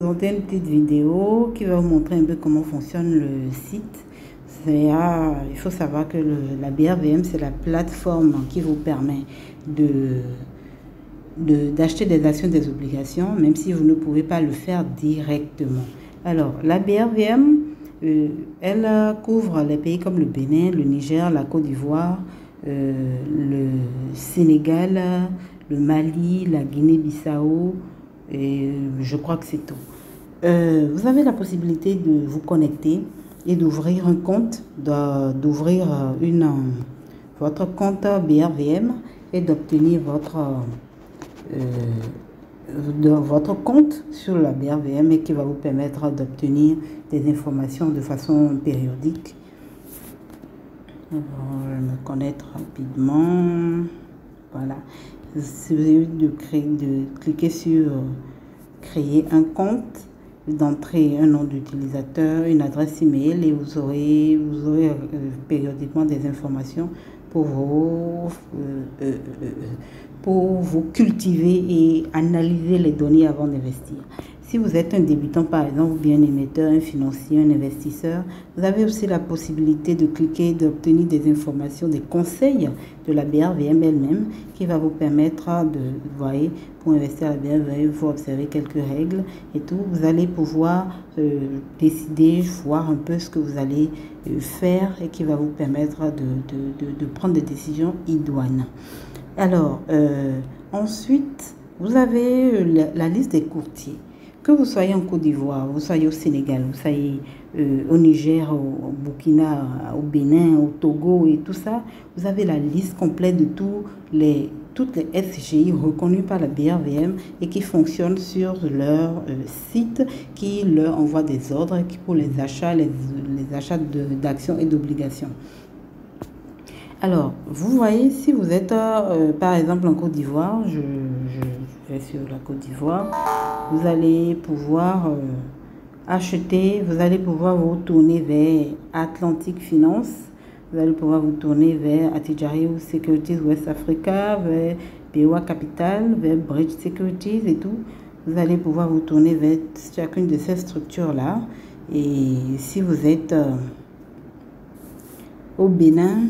Présenter une petite vidéo qui va vous montrer un peu comment fonctionne le site. Il faut savoir que la BRVM, c'est la plateforme qui vous permet d'acheter des actions, des obligations, même si vous ne pouvez pas le faire directement. Alors, la BRVM, elle couvre les pays comme le Bénin, le Niger, la Côte d'Ivoire, le Sénégal, le Mali, la Guinée-Bissau, et je crois que c'est tout. Vous avez la possibilité de vous connecter et d'ouvrir un compte, d'ouvrir votre compte BRVM et d'obtenir votre compte sur la BRVM et qui va vous permettre d'obtenir des informations de façon périodique. Alors, je vais me connecter rapidement. Voilà. Si vous avez de cliquer sur créer un compte, d'entrer un nom d'utilisateur, une adresse email et vous aurez périodiquement des informations pour vous cultiver et analyser les données avant d'investir. Si vous êtes un débutant par exemple, ou bien un émetteur, un financier, un investisseur, vous avez aussi la possibilité de cliquer, d'obtenir des informations, des conseils de la BRVM elle-même qui va vous permettre pour investir à la BRVM, il faut observer quelques règles et tout. Vous allez pouvoir décider, voir un peu ce que vous allez faire et qui va vous permettre de prendre des décisions idoines. Alors, ensuite, vous avez la liste des courtiers. Que vous soyez en Côte d'Ivoire, vous soyez au Sénégal, vous soyez au Niger, au Burkina, au Bénin, au Togo et tout ça, vous avez la liste complète de toutes les SGI reconnues par la BRVM et qui fonctionnent sur leur site, qui leur envoie des ordres pour les achats d'actions et d'obligations. Alors, vous voyez, si vous êtes par exemple en Côte d'Ivoire, je vais sur la Côte d'Ivoire, vous allez pouvoir acheter, vous allez pouvoir vous tourner vers Atlantic Finance, vous allez pouvoir vous tourner vers Attijari Securities West Africa, vers BOA Capital, vers Bridge Securities et tout. Vous allez pouvoir vous tourner vers chacune de ces structures-là. Et si vous êtes au Bénin,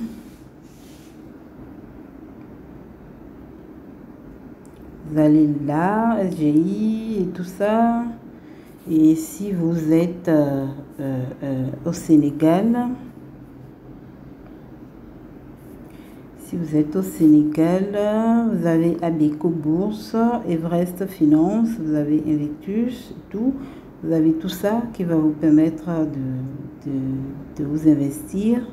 vous allez là, SGI et tout ça. Et si vous êtes au Sénégal, vous avez Abeco Bourse, Everest Finance, vous avez Invictus, tout. Vous avez tout ça qui va vous permettre de vous investir.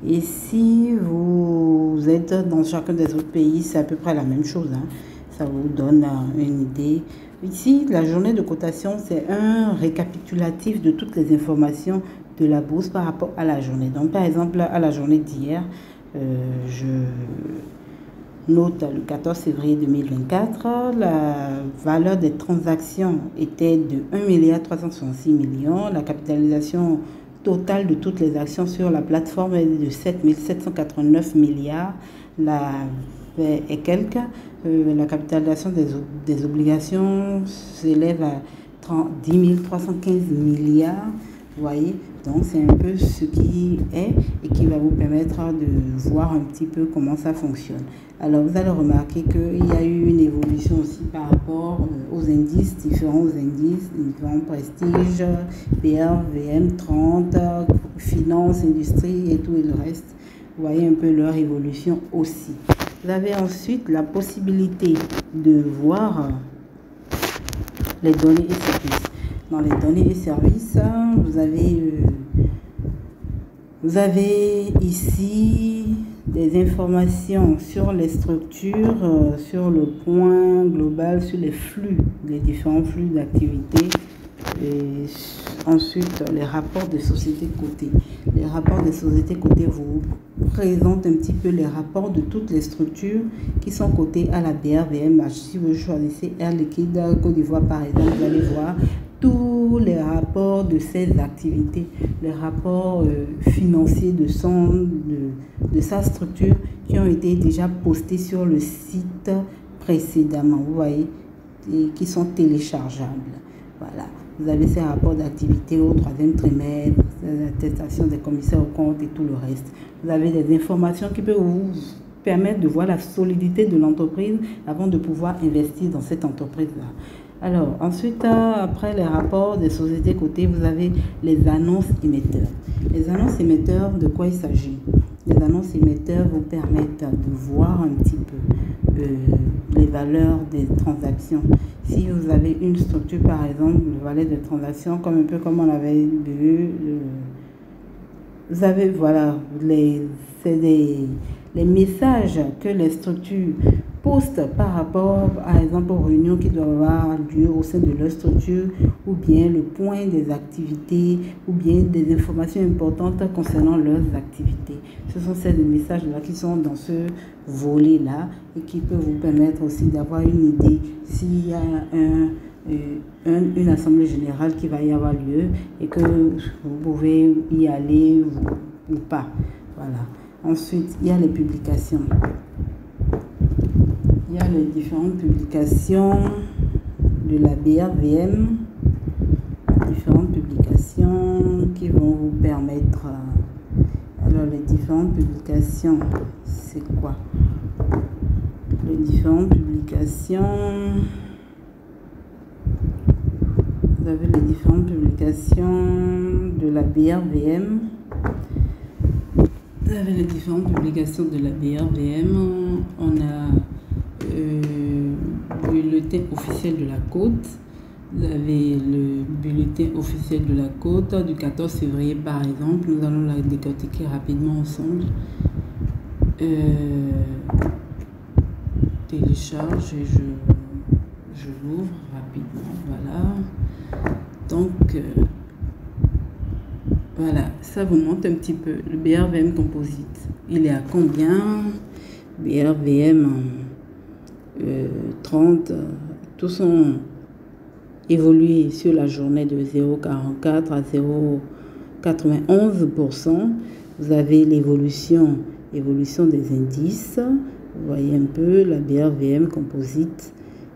Et si vous êtes dans chacun des autres pays, c'est à peu près la même chose, hein. Ça vous donne une idée. Ici, la journée de cotation, c'est un récapitulatif de toutes les informations de la bourse par rapport à la journée. Donc, par exemple, à la journée d'hier, je note le 14 février 2024, la valeur des transactions était de 1,366 milliard. La capitalisation totale de toutes les actions sur la plateforme est de 7,789 milliards. Et quelques, la capitalisation des obligations s'élève à 10 315 milliards. Vous voyez, donc c'est un peu ce qui est et qui va vous permettre de voir un petit peu comment ça fonctionne. Alors vous allez remarquer qu'il y a eu une évolution aussi par rapport aux indices, différents prestiges, BRVM 30, finance, industrie et tout et le reste. Vous voyez un peu leur évolution aussi. Vous avez ensuite la possibilité de voir les données et services. Dans les données et services, vous avez ici des informations sur les structures, sur le point global, sur les flux, les différents flux d'activité. Et ensuite, les rapports des sociétés cotées. Les rapports des sociétés cotées vous présentent un petit peu les rapports de toutes les structures qui sont cotées à la BRVM. Si vous choisissez Air Liquide Côte d'Ivoire, par exemple, vous allez voir tous les rapports de ces activités, les rapports financiers de sa structure qui ont été déjà postés sur le site précédemment, vous voyez, et qui sont téléchargeables. Voilà. Vous avez ces rapports d'activité au 3e trimestre, l'attestation des commissaires aux comptes et tout le reste. Vous avez des informations qui peuvent vous permettre de voir la solidité de l'entreprise avant de pouvoir investir dans cette entreprise-là. Alors, ensuite, après les rapports des sociétés cotées, vous avez les annonces émetteurs. Les annonces émetteurs, de quoi il s'agit? Les annonces émetteurs vous permettent de voir un petit peu les valeurs des transactions. Si vous avez une structure, par exemple, le valeur de transactions, comme un peu comme on avait vu, vous avez, voilà, c'est les messages que les structures postent par rapport, par exemple, aux réunions qui doivent avoir lieu au sein de leur structure, ou bien le point des activités, ou bien des informations importantes concernant leurs activités. Ce sont ces messages-là qui sont dans ce volet-là et qui peuvent vous permettre aussi d'avoir une idée s'il y a une assemblée générale qui va y avoir lieu et que vous pouvez y aller ou pas. Voilà. Ensuite, il y a les publications. Il y a les différentes publications de la BRVM, différentes publications qui vont vous permettre. Alors, les différentes publications, c'est quoi? Les différentes publications. Vous avez les différentes publications de la BRVM. Vous avez les différentes publications de la BRVM. On a le bulletin officiel de la côte. Vous avez le bulletin officiel de la côte du 14 février par exemple. Nous allons la décortiquer rapidement ensemble. Télécharge et je l'ouvre rapidement. Voilà. Donc, voilà, ça vous montre un petit peu le BRVM Composite. Il est à combien? BRVM 30, tous sont évolués sur la journée de 0,44 à 0,91%. Vous avez l'évolution des indices. Vous voyez un peu la BRVM Composite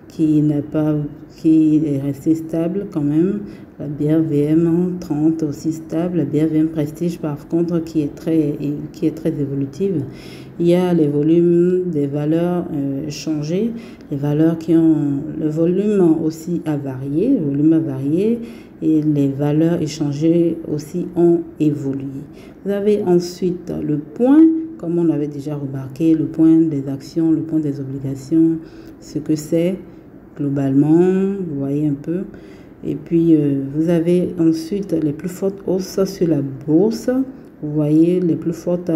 qui est restée stable quand même. La BRVM 30 aussi stable. La BRVM Prestige par contre qui est très évolutive. Il y a les volumes des valeurs changées, les valeurs qui ont le volume aussi a varié, et les valeurs échangées aussi ont évolué. Vous avez ensuite le point, comme on avait déjà remarqué, le point des actions, le point des obligations, ce que c'est globalement, vous voyez un peu. Et puis vous avez ensuite les plus fortes hausses sur la bourse. Vous voyez les plus fortes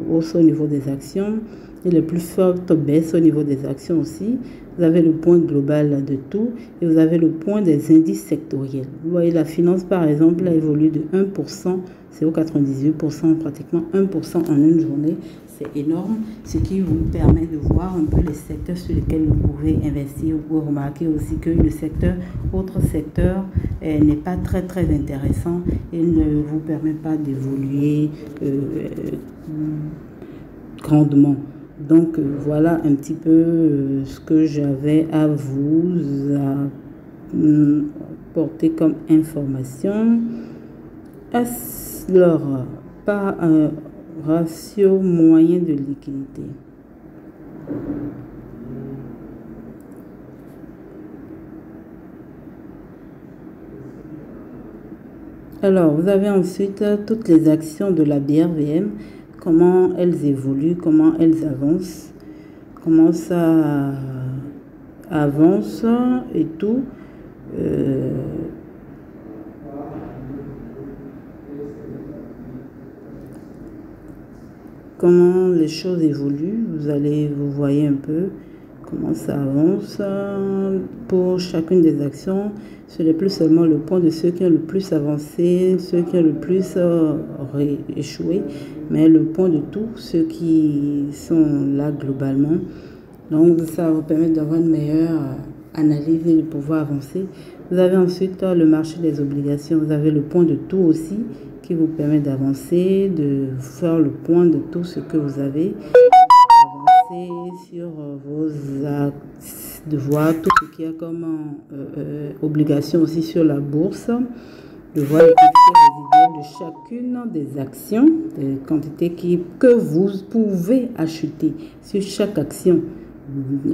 hausses au niveau des actions et les plus fortes baisses au niveau des actions aussi. Vous avez le point global de tout et vous avez le point des indices sectoriels. Vous voyez la finance par exemple a évolué de 1%, 0,98%, pratiquement 1% en une journée. C'est énorme, ce qui vous permet de voir un peu les secteurs sur lesquels vous pouvez investir. Vous pouvez remarquer aussi que le secteur, autre secteur, n'est pas très intéressant et ne vous permet pas d'évoluer grandement. Donc voilà un petit peu ce que j'avais à vous apporter comme information. Alors, par un ratio moyen de liquidité. Alors, vous avez ensuite toutes les actions de la BRVM, comment elles évoluent, comment elles avancent, comment ça avance et tout. Comment les choses évoluent, vous voyez un peu comment ça avance pour chacune des actions. Ce n'est plus seulement le point de ceux qui ont le plus avancé, ceux qui ont le plus échoué, mais le point de tous ceux qui sont là globalement. Donc ça vous permet d'avoir une meilleure analyse et de pouvoir avancer. Vous avez ensuite le marché des obligations, vous avez le point de tout aussi qui vous permet d'avancer, de faire le point de tout ce que vous avez, avancer sur vos de voir tout ce qu'il y a comme obligation aussi sur la bourse, de voir les quantités résiduelles de chacune des actions, des quantités que vous pouvez acheter sur chaque action,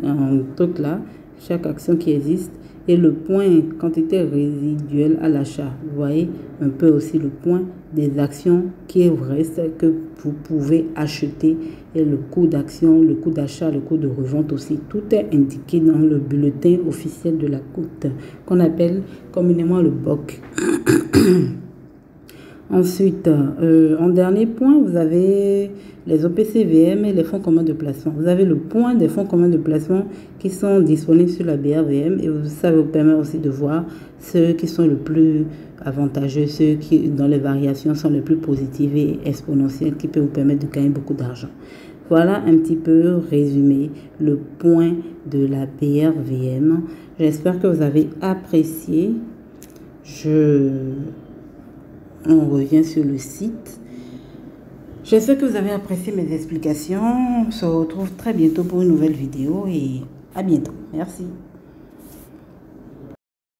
en truc là, chaque action qui existe, et le point quantité résiduelle à l'achat. Vous voyez un peu aussi le point des actions qui restent que vous pouvez acheter, et le coût d'action, le coût d'achat, le coût de revente aussi. Tout est indiqué dans le bulletin officiel de la Cour qu'on appelle communément le BOC. Ensuite, en dernier point, vous avez les OPCVM et les fonds communs de placement. Vous avez le point des fonds communs de placement qui sont disponibles sur la BRVM, et ça vous permet aussi de voir ceux qui sont le plus avantageux, ceux qui, dont les variations sont les plus positives et exponentielles, qui peuvent vous permettre de gagner beaucoup d'argent. Voilà un petit peu résumé le point de la BRVM. J'espère que vous avez apprécié. On revient sur le site. J'espère que vous avez apprécié mes explications. On se retrouve très bientôt pour une nouvelle vidéo et à bientôt. Merci.